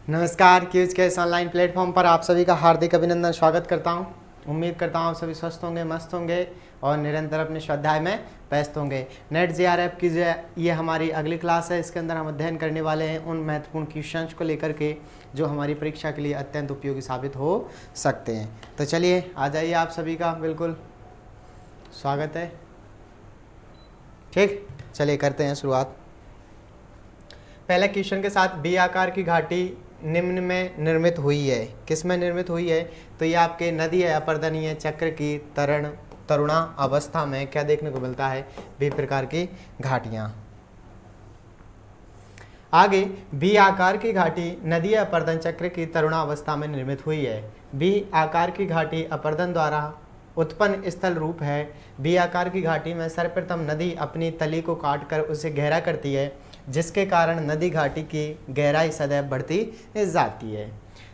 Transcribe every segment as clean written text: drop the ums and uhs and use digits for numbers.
नमस्कार, क्यूज के इस ऑनलाइन प्लेटफॉर्म पर आप सभी का हार्दिक अभिनंदन स्वागत करता हूं। उम्मीद करता हूं आप सभी स्वस्थ होंगे, मस्त होंगे और निरंतर अपने स्वाध्याय में व्यस्त होंगे। नेट JRF की जो ये हमारी अगली क्लास है, इसके अंदर हम अध्ययन करने वाले हैं उन महत्वपूर्ण क्वेश्चंस को लेकर के जो हमारी परीक्षा के लिए अत्यंत उपयोगी साबित हो सकते हैं। तो चलिए आ जाइए, आप सभी का बिल्कुल स्वागत है। ठीक, चलिए करते हैं शुरुआत। पहले क्वेश्चन के साथ बी आकार की घाटी निम्न में निर्मित हुई है। किस में निर्मित हुई है? तो ये आपके नदी है अपरदनीय चक्र की तरुणा अवस्था में क्या देखने को मिलता है? बी प्रकार की घाटियां। आगे, बी आकार की घाटी नदी अपरदन चक्र की तरुणा अवस्था में निर्मित हुई है। बी आकार की घाटी अपरदन द्वारा उत्पन्न स्थल रूप है। बी आकार की घाटी में सर्वप्रथम नदी अपनी तली को काटकर उसे गहरा करती है, जिसके कारण नदी घाटी की गहराई सदैव बढ़ती जाती है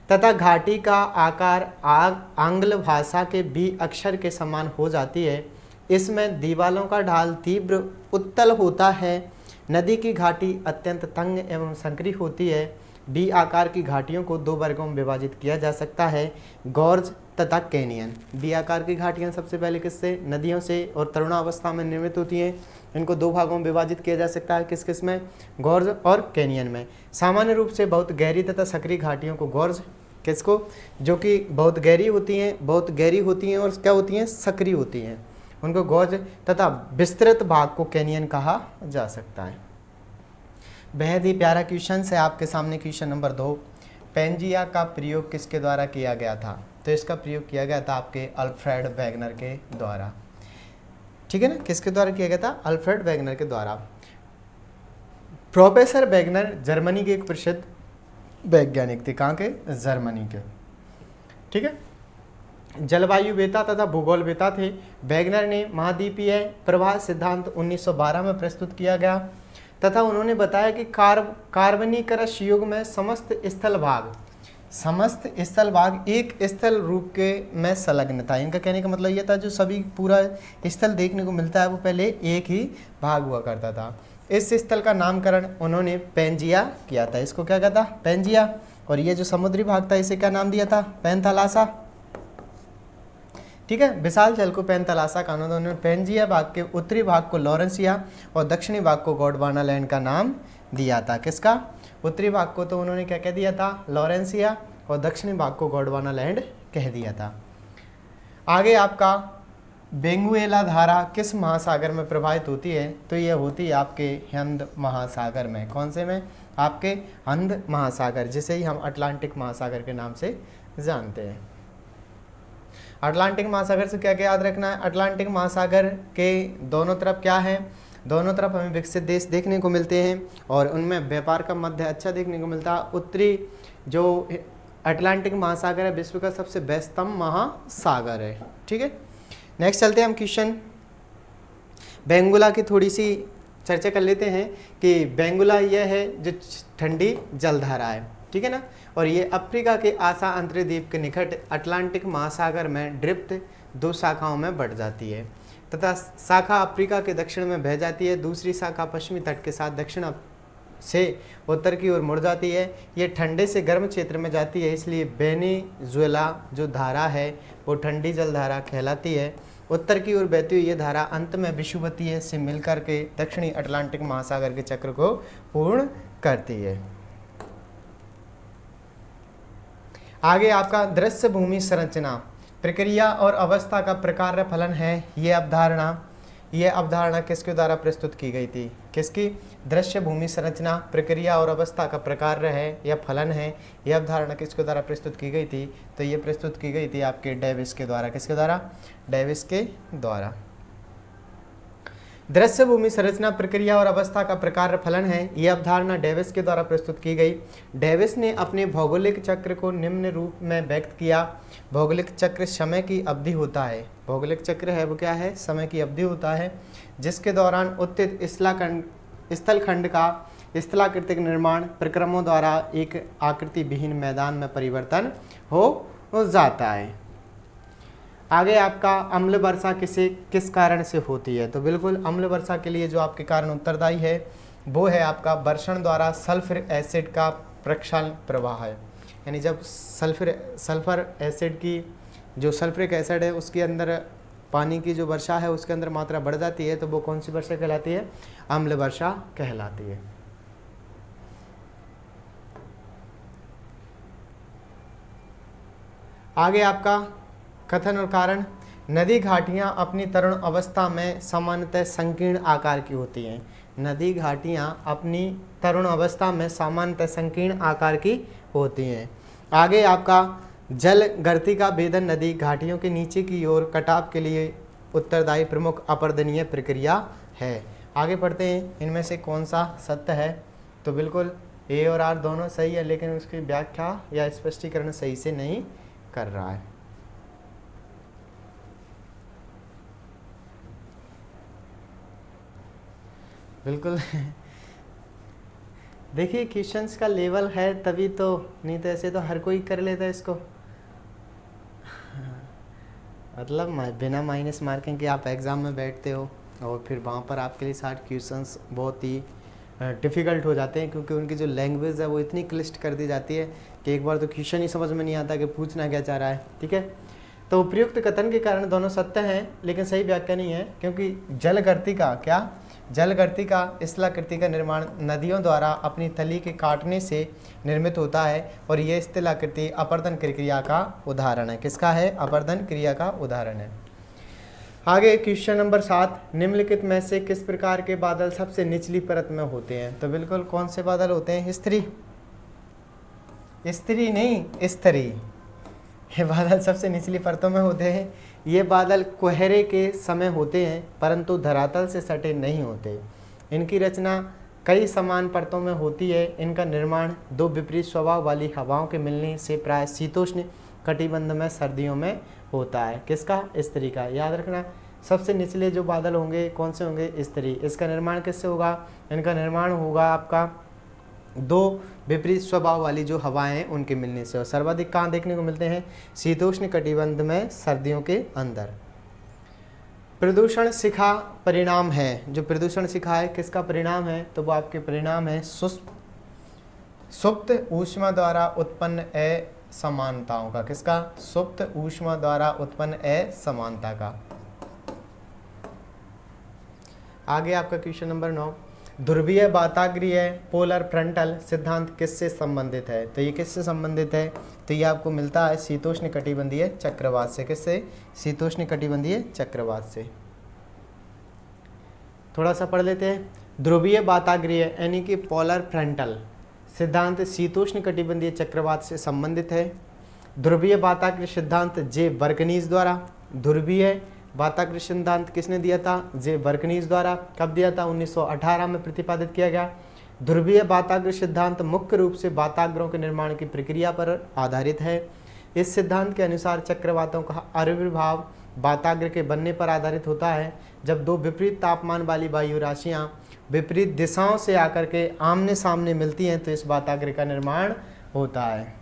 तथा घाटी का आकार आंग्ल भाषा के बी अक्षर के समान हो जाती है। इसमें दीवालों का ढाल तीव्र उत्तल होता है। नदी की घाटी अत्यंत तंग एवं संकरी होती है। बी आकार की घाटियों को दो वर्गों में विभाजित किया जा सकता है, गॉर्ज तथा कैनियन। बी आकार की घाटियाँ सबसे पहले किससे? नदियों से और तरुणावस्था में निर्मित होती हैं। इनको दो भागों में विभाजित किया जा सकता है, किस किस में? गॉर्ज और कैनियन में। सामान्य रूप से बहुत गहरी तथा सक्रिय घाटियों को गॉर्ज, किसको? जो कि बहुत गहरी होती हैं और क्या होती हैं? सक्रिय होती हैं, उनको गॉर्ज तथा विस्तृत भाग को कैनियन कहा जा सकता है। बेहद ही प्यारा क्वेश्चन है आपके सामने। क्वेश्चन नंबर 2, पेंजिया का प्रयोग किसके द्वारा किया गया था? तो इसका प्रयोग किया गया था आपके अल्फ्रेड वेगनर के द्वारा। ठीक है ना, किसके द्वारा किया गया था? अल्फ्रेड वेगनर के द्वारा। प्रोफेसर वेगनर जर्मनी के एक प्रसिद्ध वैज्ञानिक थे। कहाँ के? जर्मनी के। ठीक है, जलवायु वेता तथा भूगोल वेता थे। वेगनर ने महाद्वीपीय प्रवाह सिद्धांत 1912 में प्रस्तुत किया गया तथा उन्होंने बताया कि कार्बनीकरस युग में समस्त स्थल भाग एक स्थल रूप के में संलग्न था। इनका कहने का मतलब यह था, जो सभी पूरा स्थल देखने को मिलता है वो पहले एक ही भाग हुआ करता था। इस स्थल का नामकरण उन्होंने पेंजिया किया था। इसको क्या कहता? पेंजिया। और ये जो समुद्री भाग था इसे क्या नाम दिया था? पैंथालासा। ठीक है, विशाल जल को पैंथालासा का नाम। उन्होंने पेंजिया भाग के उत्तरी भाग को लॉरेंसिया और दक्षिणी भाग को गोंडवाना लैंड का नाम दिया था। किसका? उत्तरी भाग को तो उन्होंने क्या कह दिया था? लॉरेंसिया, और दक्षिणी भाग को गोंडवाना लैंड कह दिया था। आगे आपका बेंगुएला धारा किस महासागर में प्रवाहित होती है? तो यह होती है आपके हिंद महासागर में। कौन से में? आपके हिंद महासागर, जिसे ही हम अटलांटिक महासागर के नाम से जानते हैं। अटलांटिक महासागर से क्या क्या याद रखना है? अटलांटिक महासागर के दोनों तरफ क्या है? दोनों तरफ हमें विकसित देश देखने को मिलते हैं और उनमें व्यापार का मध्य अच्छा देखने को मिलता है। उत्तरी जो अटलांटिक महासागर है विश्व का सबसे व्यस्तम महासागर है। ठीक है, नेक्स्ट चलते हैं हम क्वेश्चन। बेंगुला की थोड़ी सी चर्चा कर लेते हैं कि बेंगुला यह है जो ठंडी जलधारा है। ठीक है ना, और ये अफ्रीका के आसा अंतर्द्वीप के निकट अटलांटिक महासागर में ड्रिफ्ट दो शाखाओं में बढ़ जाती है तथा शाखा अफ्रीका के दक्षिण में बह जाती है। दूसरी शाखा पश्चिमी तट के साथ दक्षिण से उत्तर की ओर मुड़ जाती है। ये ठंडे से गर्म क्षेत्र में जाती है, इसलिए वेनेजुएला जो धारा है वो ठंडी जलधारा कहलाती है। उत्तर की ओर बहती हुई ये धारा अंत में विषुवतीय से मिलकर के दक्षिणी अटलांटिक महासागर के चक्र को पूर्ण करती है। आगे आपका दृश्य भूमि संरचना प्रक्रिया और अवस्था का प्रकार फलन है। ये अवधारणा किसके द्वारा प्रस्तुत की गई थी? किसकी? दृश्य भूमि संरचना प्रक्रिया और अवस्था का प्रकार है या फलन है। यह अवधारणा किसके द्वारा प्रस्तुत की गई थी? तो ये प्रस्तुत की गई थी आपके डेविस के द्वारा। किसके द्वारा? डेविस के द्वारा। दृश्य भूमि संरचना प्रक्रिया और अवस्था का प्रकार फलन है, यह अवधारणा डेविस के द्वारा प्रस्तुत की गई। डेविस ने अपने भौगोलिक चक्र को निम्न रूप में व्यक्त किया। भौगोलिक चक्र समय की अवधि होता है। भौगोलिक चक्र है वो क्या है? समय की अवधि होता है, जिसके दौरान उत्थित स्थलखंड का स्थलाकृतिक निर्माण प्रक्रमों द्वारा एक आकृति विहीन मैदान में परिवर्तन हो जाता है। आगे आपका अम्ल वर्षा किस कारण से होती है? तो बिल्कुल अम्ल वर्षा के लिए जो आपके कारण उत्तरदायी है वो है आपका वर्षण द्वारा सल्फ्यूरिक एसिड का प्रक्षालन प्रवाह है। यानी जब सल्फर एसिड की जो सल्फ्रिक एसिड है उसके अंदर पानी की जो वर्षा है उसके अंदर मात्रा बढ़ जाती है तो वो कौन सी वर्षा कहलाती है? अम्ल वर्षा कहलाती है। आगे आपका कथन और कारण। नदी घाटियाँ अपनी तरुण अवस्था में सामान्यतः संकीर्ण आकार की होती हैं। नदी घाटियाँ अपनी तरुण अवस्था में सामान्यतः संकीर्ण आकार की होती हैं। आगे आपका जल गर्ती का भेदन नदी घाटियों के नीचे की ओर कटाव के लिए उत्तरदायी प्रमुख अपर्दनीय प्रक्रिया है। आगे पढ़ते हैं इनमें से कौन सा सत्य है। तो बिल्कुल ए और आर दोनों सही है, लेकिन उसकी व्याख्या या स्पष्टीकरण सही से नहीं कर रहा है। बिल्कुल देखिए क्वेश्चंस का लेवल है तभी तो, नहीं तो ऐसे तो हर कोई कर लेता है इसको। मतलब बिना माइनस मार्किंग के आप एग्ज़ाम में बैठते हो और फिर वहाँ पर आपके लिए 60 क्वेश्चंस बहुत ही डिफ़िकल्ट हो जाते हैं, क्योंकि उनकी जो लैंग्वेज है वो इतनी क्लिष्ट कर दी जाती है कि एक बार तो क्वेश्चन ही समझ में नहीं आता कि पूछना क्या चाह रहा है। ठीक है, तो उपयुक्त कथन के कारण दोनों सत्य हैं, लेकिन सही व्याख्या नहीं है, क्योंकि जलगर्ती का क्या, जलगर्ती का स्थलाकृति का निर्माण नदियों द्वारा अपनी तली के काटने से निर्मित होता है और यह स्थलाकृति अपर्दन क्रिया का उदाहरण है। किसका है? अपर्दन क्रिया का उदाहरण है। आगे क्वेश्चन नंबर 7, निम्नलिखित में से किस प्रकार के बादल सबसे निचली परत में होते हैं? तो बिल्कुल कौन से बादल होते हैं? स्त्री नहीं, स्तरी। ये बादल सबसे निचली परतों में होते हैं। ये बादल कोहरे के समय होते हैं परंतु धरातल से सटे नहीं होते। इनकी रचना कई समान परतों में होती है। इनका निर्माण दो विपरीत स्वभाव वाली हवाओं के मिलने से प्राय शीतोष्ण कटिबंध में सर्दियों में होता है। किसका? स्तरी का। याद रखना, सबसे निचले जो बादल होंगे कौन से होंगे? स्तरी। इसका निर्माण किससे होगा? इनका निर्माण होगा आपका दो विपरीत स्वभाव वाली जो हवाएं हैं उनके मिलने से। और सर्वाधिक कहाँ देखने को मिलते हैं? शीतोष्ण कटिबंध में सर्दियों के अंदर। प्रदूषण शिखा परिणाम है। जो प्रदूषण शिखा है किसका परिणाम है? तो वो आपके परिणाम है सुप्त ऊष्मा द्वारा उत्पन्न असमानताओं का। किसका? सुप्त ऊष्मा द्वारा उत्पन्न असमानता का। आगे आपका क्वेश्चन नंबर 9, ध्रुवीय वाताग्रीय पोलर फ्रंटल सिद्धांत किससे संबंधित है? तो ये किससे संबंधित है? तो ये आपको मिलता है शीतोष्ण कटिबंधीय चक्रवात से। किससे? शीतोष्ण कटिबंधीय चक्रवात से। थोड़ा सा पढ़ लेते हैं। ध्रुवीय वाताग्रीय यानी कि पोलर फ्रंटल सिद्धांत शीतोष्ण कटिबंधीय चक्रवात से संबंधित है। ध्रुवीय वाताग्रीय सिद्धांत जे वर्कनीज द्वारा, ध्रुवीय वाताग्रीय सिद्धांत किसने दिया था? जे वर्कनीज द्वारा। कब दिया था? 1918 में प्रतिपादित किया गया। ध्रुवीय वाताग्र सिद्धांत मुख्य रूप से वाताग्रों के निर्माण की प्रक्रिया पर आधारित है। इस सिद्धांत के अनुसार चक्रवातों का आविर्भाव वाताग्र के बनने पर आधारित होता है। जब दो विपरीत तापमान वाली वायु राशियाँ विपरीत दिशाओं से आकर के आमने सामने मिलती हैं तो इस वाताग्र का निर्माण होता है।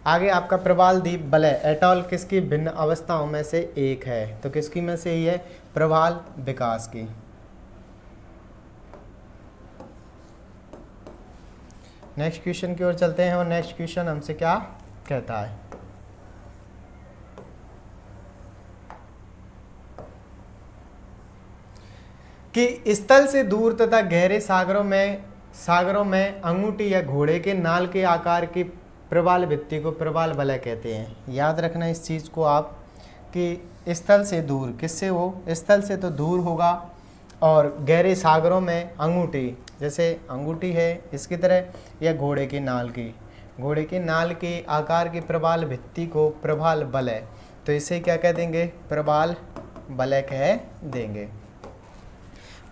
आगे आपका प्रवाल द्वीप वलय एटॉल किसकी भिन्न अवस्थाओं में से एक है? तो किसकी में से ही है? प्रवाल विकास की। नेक्स्ट क्वेश्चन की ओर चलते हैं और नेक्स्ट क्वेश्चन हमसे क्या कहता है? कि स्थल से दूर तथा गहरे सागरों में अंगूठी या घोड़े के नाल के आकार की प्रवाल भित्ति को प्रवाल वलय कहते हैं। याद रखना इस चीज़ को आप कि स्थल से दूर, किससे हो? स्थल से तो दूर होगा। और गहरे सागरों में अंगूठी, जैसे अंगूठी है इसकी तरह, या घोड़े की नाल के आकार की प्रवाल भित्ति को प्रवाल वलय, तो इसे क्या कह देंगे? प्रवाल वलय कह देंगे।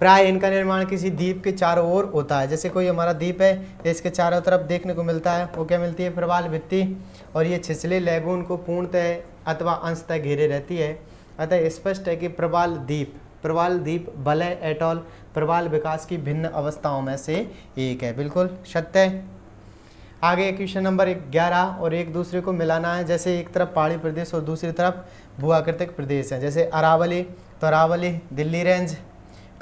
प्राय इनका निर्माण किसी द्वीप के चारों ओर होता है। जैसे कोई हमारा द्वीप है, इसके चारों तरफ देखने को मिलता है, वो क्या मिलती है? प्रवाल भित्ति। और ये छिछले लैगून को पूर्णतः अथवा अंशतः घेरे रहती है। अतः स्पष्ट है कि प्रवाल द्वीप वलय एटॉल प्रवाल विकास की भिन्न अवस्थाओं में से एक है। बिल्कुल सत्य है। आगे क्वेश्चन नंबर 11, और एक दूसरे को मिलाना है। जैसे एक तरफ पहाड़ी प्रदेश और दूसरी तरफ भूआकृतिक प्रदेश है। जैसे अरावली, तो अरावली दिल्ली रेंज,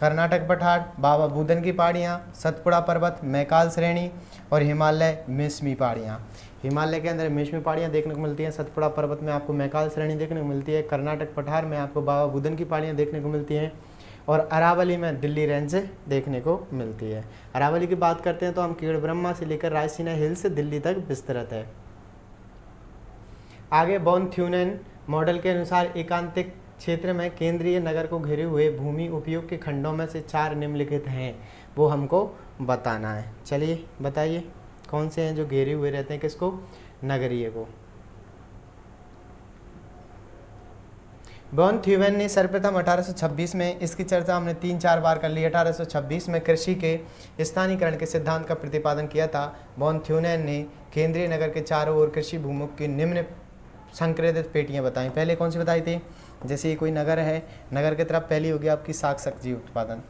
कर्नाटक पठार, बाबा बुदन की पहाड़ियाँ, सतपुड़ा पर्वत, मैकाल श्रेणी और हिमालय मिस्मी पहाड़ियाँ। हिमालय के अंदर मिस्मी पहाड़ियाँ देखने को मिलती हैं। सतपुड़ा पर्वत में आपको मैकाल श्रेणी देखने को मिलती है। कर्नाटक पठार में आपको बाबा बुदन की पहाड़ियाँ देखने को मिलती हैं और अरावली में दिल्ली रेंज देखने को मिलती है। अरावली की बात करते हैं तो हम कीड़ ब्रह्मा से लेकर रायसीना हिल से दिल्ली तक विस्तृत है। आगे बॉन थ्यूनेन मॉडल के अनुसार एकांतिक क्षेत्र में केंद्रीय नगर को घिरे हुए भूमि उपयोग के खंडों में से 4 निम्नलिखित हैं, वो हमको बताना है। चलिए बताइए कौन से हैं जो घेरे हुए रहते हैं किसको, नगरीय को। बॉन थ्यूवेन ने सर्वप्रथम 1826 में, इसकी चर्चा हमने 3-4 बार कर ली, 1826 में कृषि के स्थानीयकरण के सिद्धांत का प्रतिपादन किया था। बॉन थ्यूवेन ने केंद्रीय नगर के चारों ओर कृषि भूमि की निम्न संक्रेतित पेटियां बताई। पहले कौन सी बताई थी, जैसे ये कोई नगर है, नगर की तरफ पहली होगी आपकी साग सब्जी उत्पादन,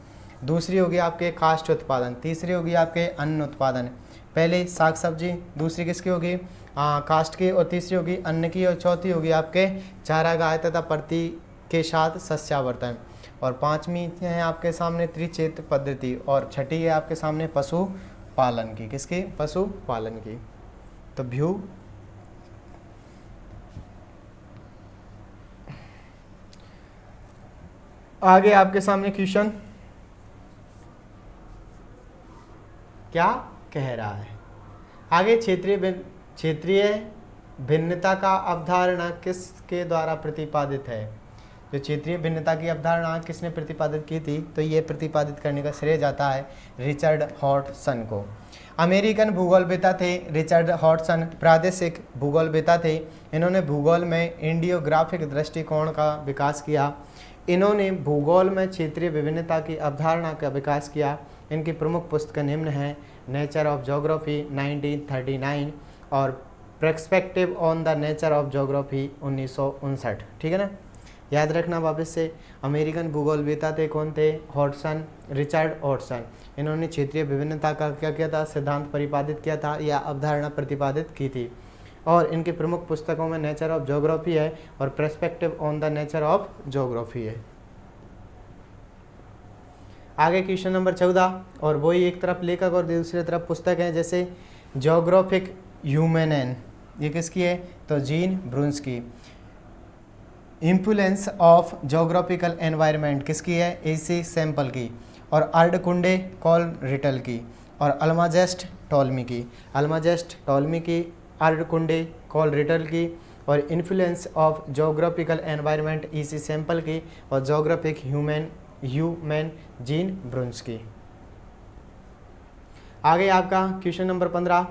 दूसरी होगी आपके काष्ठ उत्पादन, तीसरी होगी आपके अन्न उत्पादन। पहले साग सब्जी, दूसरी किसकी होगी काष्ठ की, और तीसरी होगी अन्न की, और चौथी होगी आपके चारागाह तथा प्रति के साथ सस्यावर्तन, और पांचवी है आपके सामने त्रिचेत्र पद्धति, और छठी है आपके सामने पशु पालन की। किसकी, पशु पालन की। तो व्यू आगे आपके सामने क्वेश्चन क्या कह रहा है। आगे क्षेत्रीय भिन्नता का अवधारणा किसके द्वारा प्रतिपादित है। जो क्षेत्रीय भिन्नता की अवधारणा किसने प्रतिपादित की थी, तो ये प्रतिपादित करने का श्रेय जाता है रिचर्ड हॉटसन को। अमेरिकन भूगोलवेत्ता थे रिचर्ड हॉटसन, प्रादेशिक भूगोलवेत्ता थे। इन्होंने भूगोल में इंडियोग्राफिक दृष्टिकोण का विकास किया। इन्होंने भूगोल में क्षेत्रीय विभिन्नता की अवधारणा का विकास किया। इनकी प्रमुख पुस्तकें निम्न हैं, नेचर ऑफ ज्योग्राफी 1939 और perspective on the nature of geography 1959। ठीक है ना, याद रखना वापस से। अमेरिकन भूगोलवेत्ता थे, कौन थे, हॉटसन, रिचर्ड हॉटसन। इन्होंने क्षेत्रीय विभिन्नता का क्या किया था, सिद्धांत प्रतिपादित किया था या अवधारणा प्रतिपादित की थी। और इनकी प्रमुख पुस्तकों में नेचर ऑफ ज्योग्राफी है और perspective on the nature of geography है। आगे क्वेश्चन नंबर 14, और वही एक तरफ लेखक और दूसरी तरफ पुस्तक है, जैसे ज्योग्राफिक ह्यूमेनेन, ये किसकी है, तो Jean Brunhes. Influence of geographical environment किसकी है, एसी सैम्पल की। और अर्डकुंडे कॉल रिटल की, और अल्माजेस्ट टॉलमी की। अल्माजेस्ट टॉलमी की, अर्डकुंडे कॉल रिटल की, और influence of geographical environment EC sample की, और ज्योग्राफिक ह्यूमन जीन ब्रुन्सकी। आगे आपका क्वेश्चन नंबर 15,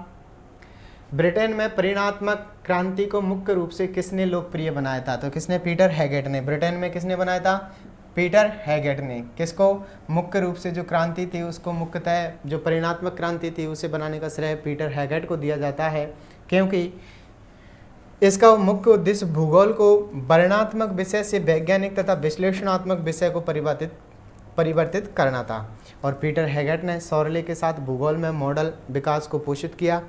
ब्रिटेन में परिणात्मक क्रांति को मुख्य रूप से किसने लोकप्रिय बनाया था, तो किसने, पीटर हैगेट ने। ब्रिटेन में किसने बनाया था, पीटर हैगेट ने। किसको, मुख्य रूप से जो क्रांति थी उसको, मुख्यतः जो परिणात्मक क्रांति थी उसे बनाने का श्रेय पीटर हैगेट को दिया जाता है, क्योंकि इसका मुख्य उद्देश्य भूगोल को वर्णनात्मक विषय से वैज्ञानिक तथा विश्लेषणात्मक विषय को परिवर्तित करना था। और पीटर हैगेट ने सॉरले के साथ भूगोल में मॉडल विकास को पोषित किया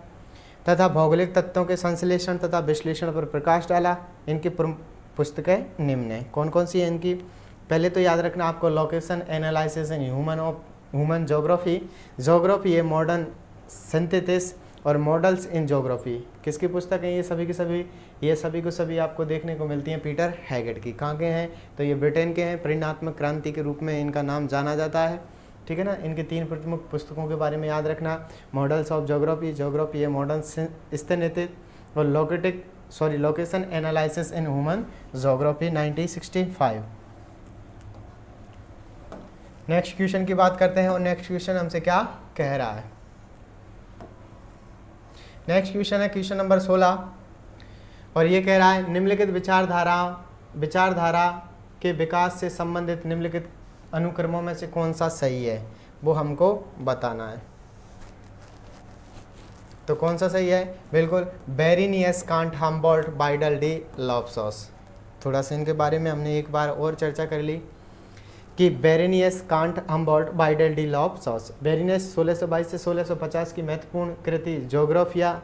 तथा भौगोलिक तत्वों के संश्लेषण तथा विश्लेषण पर प्रकाश डाला। इनकी पुस्तकें निम्न हैं। कौन कौन सी है इनकी, पहले तो याद रखना आपको, location analysis in human geography, geography है मॉडर्न सिंथेसिस और मॉडल्स इन ज्योग्राफी। किसकी पुस्तक है ये सभी को सभी आपको देखने को मिलती हैं पीटर हैगेट की। कहाँ के हैं, तो ये ब्रिटेन के हैं। परिणात्मक क्रांति के रूप में इनका नाम जाना जाता है। ठीक है ना, इनकी 3 प्रमुख पुस्तकों के बारे में याद रखना, मॉडल्स ऑफ ज्योग्राफी, ज्योग्राफी है मॉडर्न स्थितिनिधित्व, और location analysis in human geography 1965। Next question की बात करते हैं, और नेक्स्ट क्वेश्चन हमसे क्या कह रहा है। नेक्स्ट क्वेश्चन है क्वेश्चन नंबर 16, और ये कह रहा है निम्नलिखित विचारधारा के विकास से संबंधित निम्नलिखित अनुक्रमों में से कौन सा सही है, वो हमको बताना है। तो कौन सा सही है, बिल्कुल बेरेनियस, कांट, हम्बोल्ट, बाइडल, डी लॉब्सॉस। थोड़ा सा इनके बारे में हमने एक बार और चर्चा कर ली कि बेरेनियस, कांट, हम्बोल्ट, बाइडल, डी लॉब्सॉस। बेरेनियस 1622 से 1650 की महत्वपूर्ण कृति ज्योग्राफिया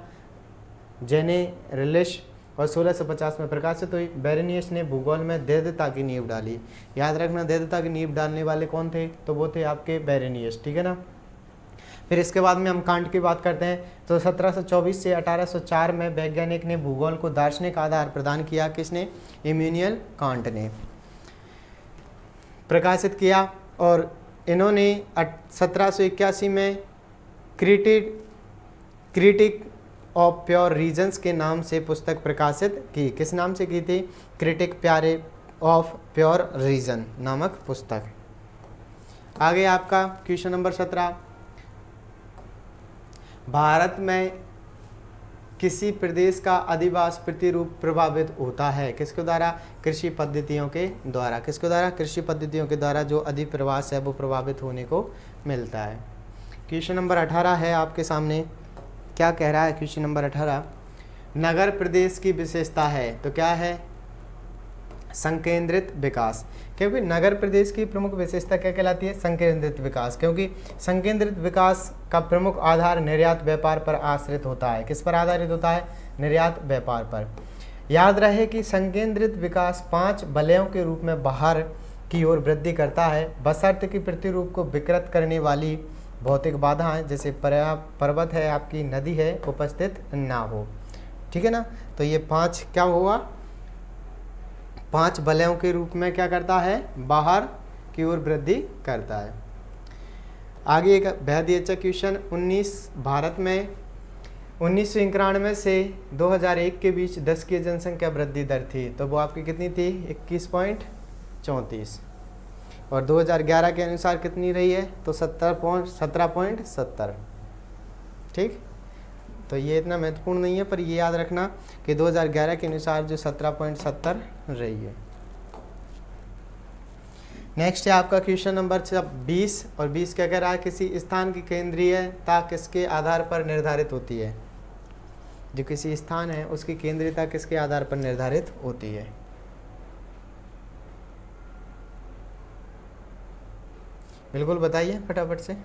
जेनेरलिस और 1650 में प्रकाशित हुई। बेरेनियस ने भूगोल में वैधता की नींव डाली। याद रखना, वैधता की नींव डालने वाले कौन थे, तो वो थे आपके बेरेनियस, ठीक है ना। फिर इसके बाद में हम कांट की बात करते हैं, तो 1724 से 1804 में वैज्ञानिक ने भूगोल को दार्शनिक आधार प्रदान किया। किसने, इमैनुअल कांट ने प्रकाशित किया। और इन्होंने 1781 में क्रिटिक ऑफ प्योर रीजन्स के नाम से पुस्तक प्रकाशित की। किस नाम से की थी, क्रिटिक प्यारे ऑफ प्योर रीजन नामक पुस्तक। आगे आपका क्वेश्चन नंबर 17, भारत में किसी प्रदेश का अधिवास प्रतिरूप प्रभावित होता है, किसके द्वारा, कृषि पद्धतियों के द्वारा। किसके द्वारा, कृषि पद्धतियों के द्वारा जो अधिप्रवास है वो प्रभावित होने को मिलता है। क्वेश्चन नंबर 18 है आपके सामने, क्या कह रहा है क्वेश्चन नंबर 18, नगर प्रदेश की विशेषता है, तो क्या है, संकेंद्रित विकास। क्योंकि नगर प्रदेश की प्रमुख विशेषता क्या कहलाती है, संकेंद्रित विकास, क्योंकि संकेंद्रित विकास का प्रमुख आधार निर्यात व्यापार पर आश्रित होता है। किस पर आधारित होता है, निर्यात व्यापार पर। याद रहे कि संकेंद्रित विकास 5 वलयों के रूप में बाहर की ओर वृद्धि करता है, बशर्ते कि प्रतिरूप को विकृत करने वाली भौतिक बाधाएं जैसे पर्वत है, आपकी नदी है, उपस्थित ना हो, ठीक है ना। तो ये 5 क्या हुआ, 5 वलयों के रूप में क्या करता है, बाहर की ओर वृद्धि करता है। आगे एक बेहद ही अच्छा क्वेश्चन, 19 भारत में 1991 से 2001 के बीच 10 की जनसंख्या वृद्धि दर थी, तो वो आपकी कितनी थी, 21.34, और 2011 के अनुसार कितनी रही है, तो 17.70। ठीक, तो ये इतना महत्वपूर्ण नहीं है, पर ये याद रखना कि 2011 के अनुसार जो 17.70 रही है। नेक्स्ट है आपका क्वेश्चन नंबर 20, और 20 क्या कह रहा है, किसी स्थान की केंद्रीयता किसके आधार पर निर्धारित होती है। जो किसी स्थान है उसकी केंद्रीयता किसके आधार पर निर्धारित होती है। बिल्कुल बताइए फटाफट से।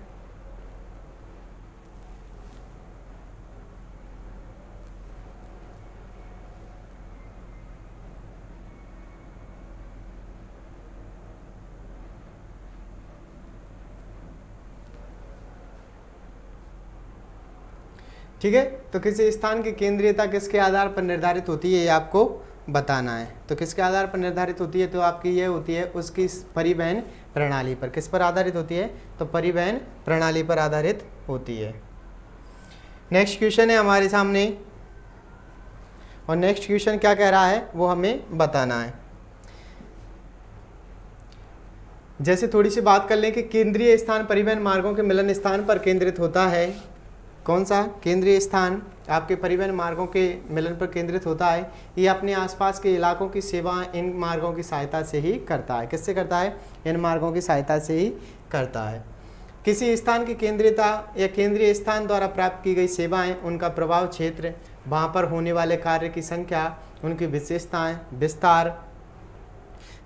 ठीक है, तो किसी स्थान की केंद्रीयता किसके आधार पर निर्धारित होती है, ये आपको बताना है। तो किसके आधार पर निर्धारित होती है, तो आपकी ये होती है उसकी परिवहन प्रणाली पर। किस पर आधारित होती है, तो परिवहन प्रणाली पर आधारित होती है। नेक्स्ट क्वेश्चन है हमारे सामने, और नेक्स्ट क्वेश्चन क्या कह रहा है वो हमें बताना है। जैसे थोड़ी सी बात कर लें कि केंद्रीय स्थान परिवहन मार्गों के मिलन स्थान पर केंद्रित होता है। कौन सा केंद्रीय स्थान आपके परिवहन मार्गों के मिलन पर केंद्रित होता है, ये अपने आसपास के इलाकों की सेवाएं इन मार्गों की सहायता से ही करता है। किससे करता है, इन मार्गों की सहायता से ही करता है। किसी स्थान की केंद्रीयता या केंद्रीय स्थान द्वारा प्राप्त की गई सेवाएं, उनका प्रभाव क्षेत्र, वहाँ पर होने वाले कार्य की संख्या, उनकी विशेषताएं, विस्तार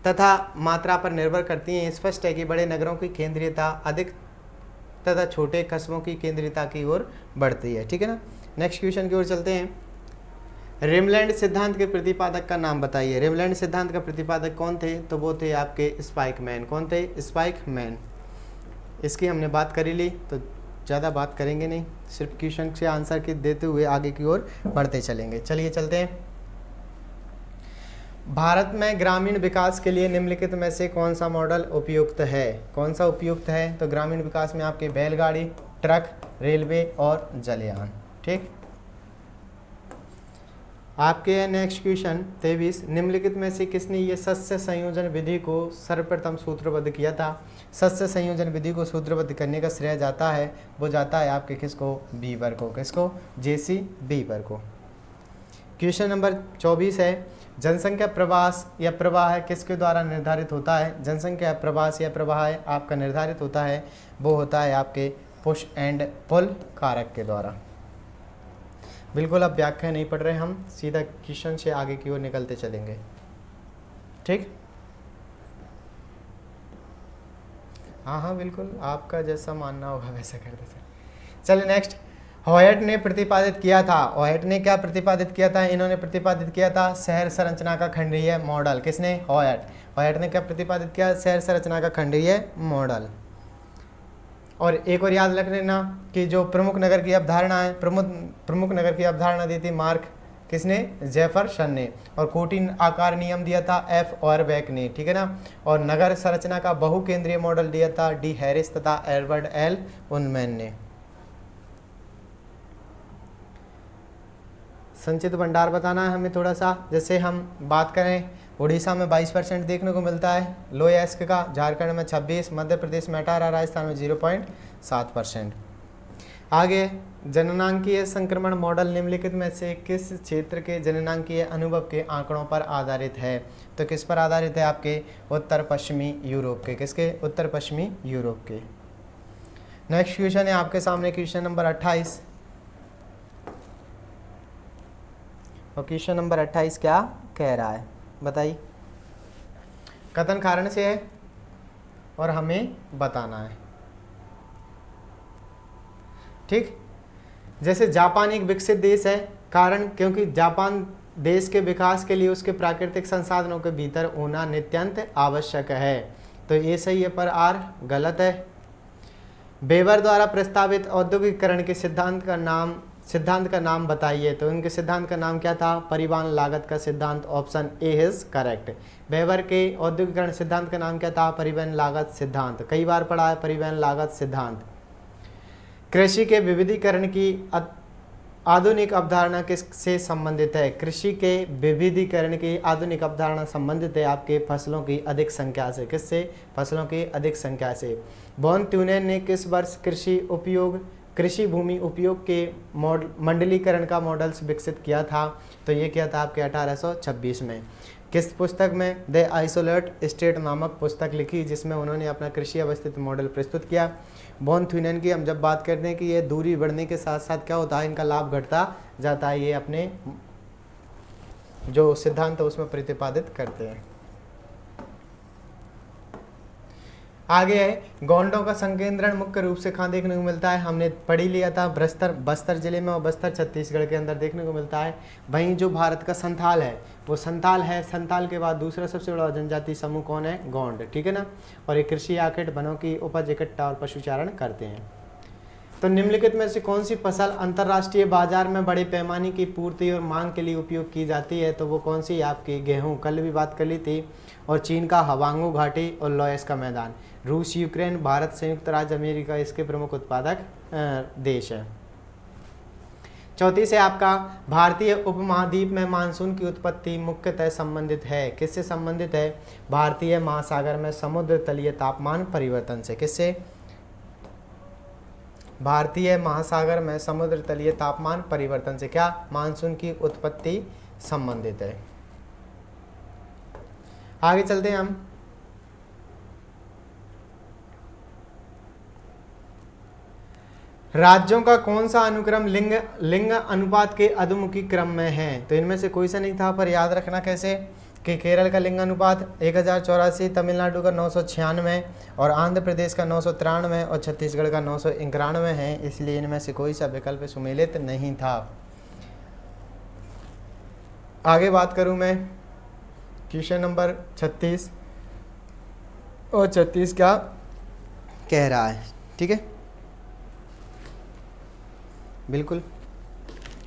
तथा मात्रा पर निर्भर करती हैं। स्पष्ट है कि बड़े नगरों की केंद्रीयता अधिक तथा छोटे कस्बों की केंद्रीयता की ओर बढ़ती है। ठीक है ना। नेक्स्ट क्वेश्चन की ओर चलते हैं। रिमलैंड सिद्धांत के प्रतिपादक का नाम बताइए। रिमलैंड सिद्धांत का प्रतिपादक कौन थे, तो वो थे आपके स्पाइकमैन। कौन थे, स्पाइकमैन। इसकी हमने बात करी ली, तो ज़्यादा बात करेंगे नहीं, सिर्फ क्वेश्चन से आंसर की देते हुए आगे की ओर बढ़ते चलेंगे। चलिए चलते हैं। भारत में ग्रामीण विकास के लिए निम्नलिखित में से कौन सा मॉडल उपयुक्त है। कौन सा उपयुक्त है, तो ग्रामीण विकास में आपके बैलगाड़ी, ट्रक, रेलवे और जलयान। ठीक, आपके नेक्स्ट क्वेश्चन 23, निम्नलिखित में से किसने ये शस्य संयोजन विधि को सर्वप्रथम सूत्रबद्ध किया था। शस्य संयोजन विधि को सूत्रबद्ध करने का श्रेय जाता है, वो जाता है आपके किसको, बीवर को। किसको, जेसी बीवर को। क्वेश्चन नंबर 24 है, जनसंख्या प्रवास या प्रवाह किसके द्वारा निर्धारित होता है। जनसंख्या प्रवास या प्रवाह आपका निर्धारित होता है, वो होता है आपके पुश एंड पुल कारक के द्वारा। बिल्कुल अब व्याख्या नहीं पढ़ रहे, हम सीधा क्वेश्चन से आगे की ओर निकलते चलेंगे। ठीक, हाँ हाँ बिल्कुल, आपका जैसा मानना होगा वैसा करते चलिए। नेक्स्ट, हॉयट ने प्रतिपादित किया था, हॉयट ने क्या प्रतिपादित किया था, इन्होंने प्रतिपादित किया था शहर संरचना का खंडीय मॉडल। किसने? हॉयट। हॉयट ने क्या प्रतिपादित किया? शहर संरचना का खंडीय मॉडल। और एक और याद रख लेना कि जो प्रमुख नगर की अवधारणा है, प्रमुख नगर की अवधारणा दी थी मार्क किसने? जेफरसन ने। और कोटि आकार नियम दिया था एफ ऑरबैक ने, ठीक है ना। और नगर संरचना का बहुकेंद्रीय मॉडल दिया था डी हैरिस तथा एडवर्ड एल उनमैन ने। संचित भंडार बताना है हमें थोड़ा सा। जैसे हम बात करें, उड़ीसा में 22% देखने को मिलता है लो एस्क का, झारखंड में 26, मध्य प्रदेश में 18, राजस्थान में 0.7%। आगे, जननांकीय संक्रमण मॉडल निम्नलिखित में से किस क्षेत्र के जननांकीय अनुभव के आंकड़ों पर आधारित है? तो किस पर आधारित है? आपके उत्तर पश्चिमी यूरोप के। किसके? उत्तर पश्चिमी यूरोप के। नेक्स्ट क्वेश्चन है आपके सामने क्वेश्चन नंबर 28। और क्वेश्चन नंबर 28 क्या कह रहा है बताइए। कथन कारण से है और हमें बताना है, ठीक। जैसे जापान एक विकसित देश है, कारण क्योंकि जापान देश के विकास के लिए उसके प्राकृतिक संसाधनों के भीतर होना नित्यंत आवश्यक है। तो ये सही है, पर आर गलत है। वेबर द्वारा प्रस्तावित औद्योगिकरण के सिद्धांत का नाम बताइए। तो इनके सिद्धांत का नाम क्या था? परिवहन लागत का सिद्धांत। Option A is correct. Weber के औद्योगिकरण सिद्धांत का नाम क्या था? परिवहन लागत सिद्धांत। कई बार पढ़ा है परिवहन लागत सिद्धांत। कृषि के विविधीकरण की आधुनिक अवधारणा किससे संबंधित है? कृषि के विविधीकरण की आधुनिक अवधारणा संबंधित है आपके फसलों की अधिक संख्या से। किससे? फसलों की अधिक संख्या से। वॉन ट्यूनेन ने किस वर्ष कृषि भूमि उपयोग के मंडलीकरण का मॉडल्स विकसित किया था? तो ये किया था आपके 1826 में। किस पुस्तक में? द आइसोलेट स्टेट नामक पुस्तक लिखी, जिसमें उन्होंने अपना कृषि अवस्थित मॉडल प्रस्तुत किया। वॉन ट्यूनेन की हम जब बात करते हैं कि ये दूरी बढ़ने के साथ साथ क्या होता है, इनका लाभ घटता जाता है, ये अपने जो सिद्धांत है उसमें प्रतिपादित करते हैं। आगे है, गोंडों का संकेंद्रण मुख्य रूप से कहाँ देखने को मिलता है? हमने पढ़ी लिया था बस्तर जिले में और बस्तर छत्तीसगढ़ के अंदर देखने को मिलता है। वहीं जो भारत का संथाल है वो संथाल है। संथाल के बाद दूसरा सबसे बड़ा जनजाति समूह कौन है? गोंड, ठीक है ना। और ये कृषि आखेट, वनों की उपज इकट्ठा और पशुचारण करते हैं। तो निम्नलिखित में से कौन सी फसल अंतर्राष्ट्रीय बाजार में बड़े पैमाने की पूर्ति और मांग के लिए उपयोग की जाती है? तो वो कौन सी? आपकी गेहूं, कल भी बात कर ली थी। और चीन का हवांगो घाटी और लोयस का मैदान। रूस, यूक्रेन, भारत, संयुक्त राज्य अमेरिका इसके प्रमुख उत्पादक देश है। चौथी से आपका भारतीय उपमहाद्वीप में मानसून की उत्पत्ति मुख्यतः संबंधित है। किससे संबंधित है? भारतीय महासागर में समुद्र तलीय तापमान परिवर्तन से। किससे? भारतीय महासागर में समुद्र तलीय तापमान परिवर्तन से क्या मानसून की उत्पत्ति संबंधित है। आगे चलते हैं हम। राज्यों का कौन सा अनुक्रम लिंग अनुपात के अधोमुखी क्रम में है? तो इनमें से कोई सा नहीं था, पर याद रखना कैसे कि केरल का लिंग अनुपात 1084, तमिलनाडु का 996 और आंध्र प्रदेश का 993 और छत्तीसगढ़ का 991 है। इसलिए इनमें से कोई सा विकल्प सुमेलित नहीं था। आगे बात करूं मैं क्वेश्चन नंबर 36 और 36 क्या कह रहा है, ठीक है। बिल्कुल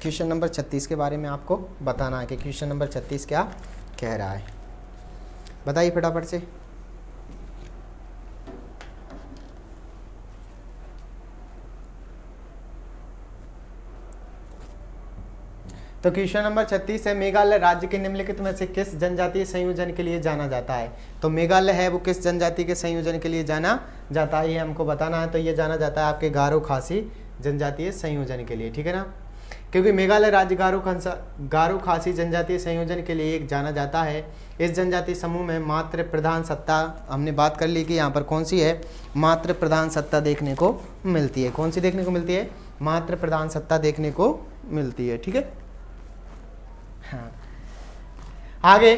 क्वेश्चन नंबर 36 के बारे में आपको बताना है कि क्वेश्चन नंबर 36 क्या कह रहा है। बताइए फटाफट से। तो क्वेश्चन नंबर 36 है, मेघालय राज्य के निम्नलिखित में से किस जनजातीय संयोजन के लिए जाना जाता है? तो मेघालय है वो किस जनजाति के संयोजन के लिए जाना जाता है, ये हमको बताना है। तो ये जाना जाता है आपके गारो खासी जनजातीय संयोजन के लिए, ठीक है ना। क्योंकि मेघालय राज्य गारो खासी जनजातीय संयोजन के लिए एक जाना जाता है। इस जनजातीय समूह में मातृ प्रधान सत्ता, हमने बात कर ली कि यहाँ पर कौन सी है, मातृ प्रधान सत्ता देखने को मिलती है। कौन सी देखने को मिलती है? मातृ प्रधान सत्ता देखने को मिलती है, ठीक है। हाँ। आगे,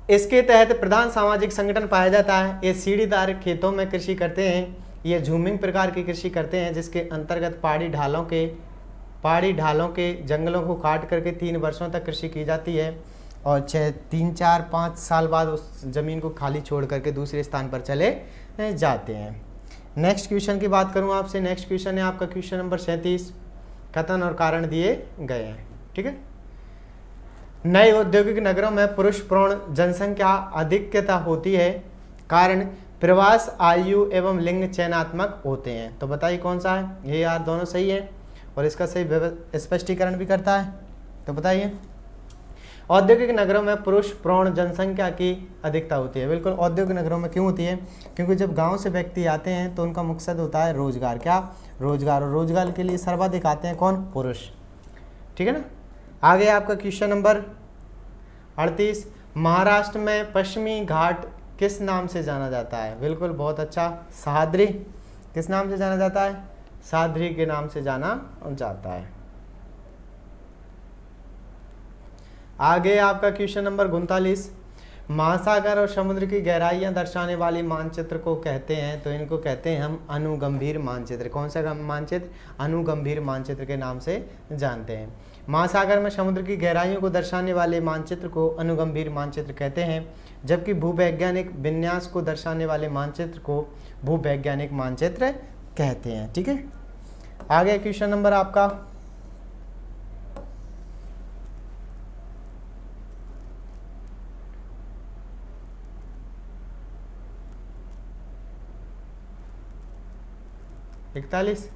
इसके तहत प्रधान सामाजिक संगठन पाया जाता है। ये सीढ़ीदार खेतों में कृषि करते हैं। ये झूमिंग प्रकार की कृषि करते हैं, जिसके अंतर्गत पहाड़ी ढालों के जंगलों को काट करके 3 वर्षों तक कृषि की जाती है और 3, 4, 5 साल बाद उस ज़मीन को खाली छोड़ करके दूसरे स्थान पर चले जाते हैं। नेक्स्ट क्वेश्चन की बात करूं आपसे, नेक्स्ट क्वेश्चन है आपका क्वेश्चन नंबर 37। कथन और कारण दिए गए हैं, ठीक है। नए औद्योगिक नगरों में पुरुष प्रौढ़ जनसंख्या अधिकता होती है, कारण प्रवास, आयु एवं लिंग चयनात्मक होते हैं। तो बताइए कौन सा है ये यार, दोनों सही है और इसका सही स्पष्टीकरण भी करता है। तो बताइए, औद्योगिक नगरों में पुरुष प्रौढ़ जनसंख्या की अधिकता होती है। बिल्कुल, औद्योगिक नगरों में क्यों होती है? क्योंकि जब गांव से व्यक्ति आते हैं तो उनका मकसद होता है रोजगार। क्या? रोजगार। और रोजगार के लिए सर्वाधिक आते हैं कौन? पुरुष। ठीक है ना। आगे आपका क्वेश्चन नंबर 38। महाराष्ट्र में पश्चिमी घाट किस नाम से जाना जाता है? बिल्कुल, बहुत अच्छा, सह्याद्री। किस नाम से जाना जाता है? सह्याद्री के नाम से जाना जाता है। आगे आपका क्वेश्चन नंबर 39। महासागर और समुद्र की गहराइयां दर्शाने वाली मानचित्र को कहते हैं, तो इनको कहते हैं हम अनुगंभीर मानचित्र। कौन सा मानचित्र? अनुगंभीर मानचित्र के नाम से जानते हैं। महासागर में समुद्र की गहराइयों को दर्शाने वाले मानचित्र को अनुगंभीर मानचित्र कहते हैं, जबकि भूवैज्ञानिक विन्यास को दर्शाने वाले मानचित्र को भूवैज्ञानिक मानचित्र कहते हैं। ठीक है। आगे क्वेश्चन नंबर आपका 41।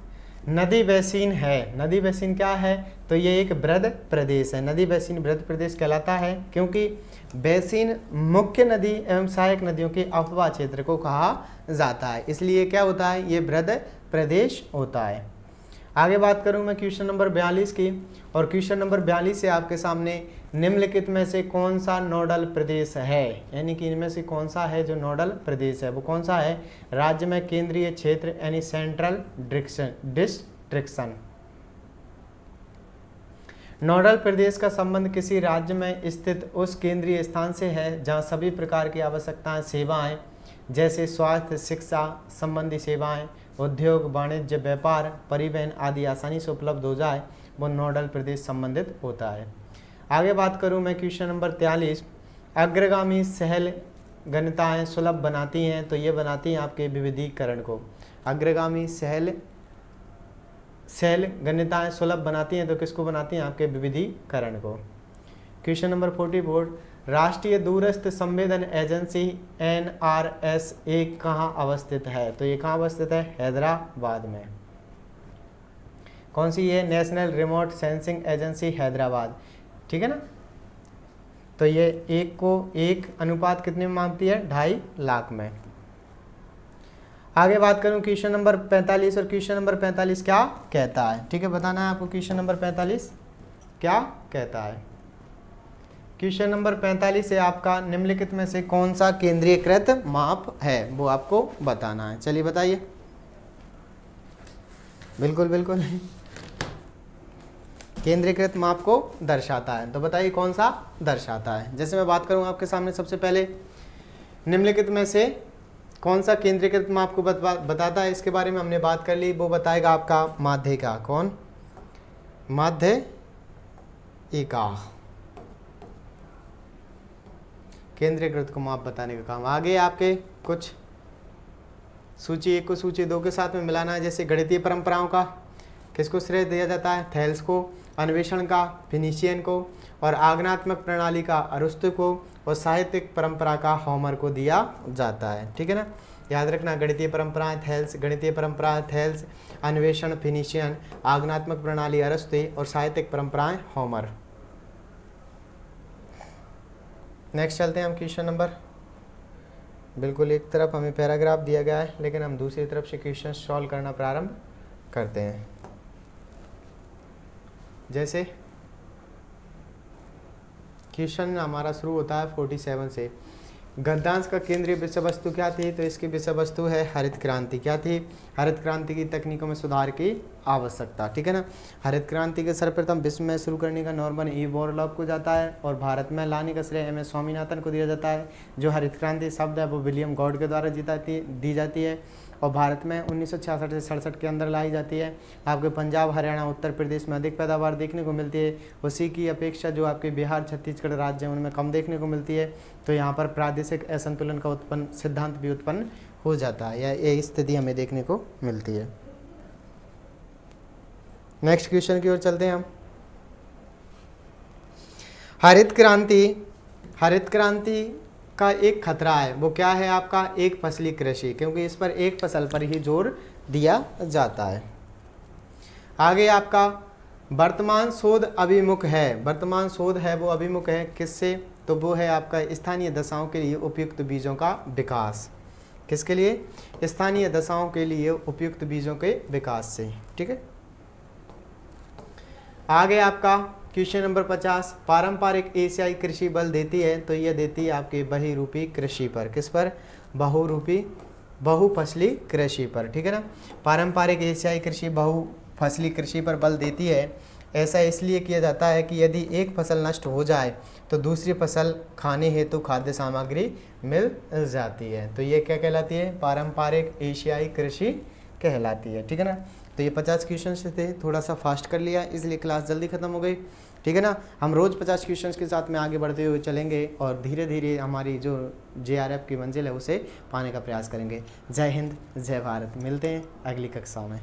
नदी बेसिन है। नदी बेसिन क्या है? तो ये एक वृहद प्रदेश है। नदी बेसिन वृहद प्रदेश कहलाता है क्योंकि बेसिन मुख्य नदी एवं सहायक नदियों के अफवाह क्षेत्र को कहा जाता है, इसलिए क्या होता है? ये वृहद प्रदेश होता है। आगे बात करूं मैं क्वेश्चन नंबर 42 की, और क्वेश्चन नंबर 42 से आपके सामने निम्नलिखित में से कौन सा नोडल प्रदेश है, यानी कि इनमें से कौन सा है जो नोडल प्रदेश है, वो कौन सा है? राज्य में केंद्रीय क्षेत्र यानी सेंट्रल डिस्ट्रिक्शन। नोडल प्रदेश का संबंध किसी राज्य में स्थित उस केंद्रीय स्थान से है जहां सभी प्रकार की आवश्यकताएं, सेवाएं जैसे स्वास्थ्य, शिक्षा संबंधी सेवाएं, उद्योग, वाणिज्य, व्यापार, परिवहन आदि आसानी से उपलब्ध हो जाए, वो नोडल प्रदेश संबंधित होता है। आगे बात करूं मैं क्वेश्चन नंबर 43। अग्रगामी सहल गणिताएं सुलभ बनाती हैं, तो ये बनाती हैं आपके विविधीकरण को। अग्रगामी सहल गणिताएं सुलभ बनाती हैं, तो किसको बनाती हैं? आपके विविधीकरण को। Question number 44। राष्ट्रीय दूरस्थ संवेदन एजेंसी NRSA कहाँ अवस्थित है? तो ये कहाँ अवस्थित है? हैदराबाद में। कौन सी? ये national remote sensing agency Hyderabad. ठीक है ना। तो ये 1 को 1 अनुपात कितने में मापती है? 2.5 लाख में। आगे बात करूं क्वेश्चन नंबर 45, और क्वेश्चन नंबर 45 क्या कहता है? ठीक है, बताना है आपको क्वेश्चन नंबर 45 क्या कहता है। क्वेश्चन नंबर 45 से आपका निम्नलिखित में से कौन सा केंद्रीयकृत माप है, वो आपको बताना है। चलिए बताइए। बिल्कुल बिल्कुल, केंद्रीकृत माप को दर्शाता है, तो बताइए कौन सा दर्शाता है। जैसे मैं बात करूं आपके सामने, सबसे पहले निम्नलिखित में से कौन सा केंद्रीकृत माप को बताता है, इसके बारे में हमने बात कर ली। वो बताएगा आपका माध्यिका। कौन? माध्यिका। केंद्रीकृत को माप बताने का काम। आगे आपके कुछ सूची 1 को सूची 2 के साथ में मिलाना है। जैसे गणितीय परंपराओं का किसको श्रेय दिया जाता है? थेल्स को। अन्वेषण का फिनिशियन को, और आगमनात्मक प्रणाली का अरस्तु को, और साहित्यिक परंपरा का होमर को दिया जाता है। ठीक है ना। याद रखना, गणितीय परंपराएं थेल्स, गणितीय परंपराएं थेल्स, अन्वेषण फिनिशियन, आगमनात्मक प्रणाली अरस्तु, और साहित्यिक परंपराएं होमर। नेक्स्ट चलते हैं हम क्वेश्चन नंबर। बिल्कुल, एक तरफ हमें पैराग्राफ दिया गया है, लेकिन हम दूसरी तरफ से क्वेश्चन सॉल्व करना प्रारंभ करते हैं। जैसे क्वेश्चन हमारा शुरू होता है 47 से। गद्यांश का केंद्रीय विषय वस्तु क्या थी? तो इसकी विषय वस्तु है हरित क्रांति। क्या थी? हरित क्रांति की तकनीकों में सुधार की आवश्यकता। ठीक है ना। हरित क्रांति के सर्वप्रथम विश्व में शुरू करने का नॉर्मन ई बोरलॉग को जाता है, और भारत में लाने का श्रेय MS स्वामीनाथन को दिया जाता है। जो हरित क्रांति शब्द है वो विलियम गॉड के द्वारा दी जाती है, और भारत में 1966 से 67 के अंदर लाई जाती है। आपके पंजाब, हरियाणा, उत्तर प्रदेश में अधिक पैदावार देखने को मिलती है, उसी की अपेक्षा जो आपके बिहार, छत्तीसगढ़ राज्य हैं उनमें कम देखने को मिलती है। तो यहाँ पर प्रादेशिक असंतुलन का सिद्धांत भी उत्पन्न हो जाता है, या ये स्थिति हमें देखने को मिलती है। नेक्स्ट क्वेश्चन की ओर चलते हैं हम। हरित क्रांति का एक खतरा है, वो क्या है आपका? एक फसली कृषि, क्योंकि इस पर एक फसल पर ही जोर दिया जाता है। आगे आपका वर्तमान शोध अभिमुख है, वर्तमान शोध है वो अभिमुख है किससे? तो वो है आपका स्थानीय दशाओं के लिए उपयुक्त बीजों का विकास। किसके लिए? स्थानीय दशाओं के लिए उपयुक्त बीजों के विकास से। ठीक है, आगे आपका क्वेश्चन नंबर 50, पारंपरिक एशियाई कृषि बल देती है, तो यह देती है आपके बहुरूपी कृषि पर। किस पर? बहुफसली कृषि पर। ठीक है ना, पारंपरिक एशियाई कृषि बहुफसली कृषि पर बल देती है। ऐसा इसलिए किया जाता है कि यदि एक फसल नष्ट हो जाए तो दूसरी फसल खाने हेतु खाद्य सामग्री मिल जाती है। तो ये क्या कहलाती है? पारंपरिक एशियाई कृषि कहलाती है। ठीक है ना, तो ये 50 क्वेश्चन थे, थोड़ा सा फास्ट कर लिया इसलिए क्लास जल्दी खत्म हो गई। ठीक है ना, हम रोज़ 50 क्वेश्चंस के साथ में आगे बढ़ते हुए चलेंगे और धीरे धीरे हमारी जो JRF की मंजिल है उसे पाने का प्रयास करेंगे। जय हिंद, जय भारत। मिलते हैं अगली कक्षाओं में।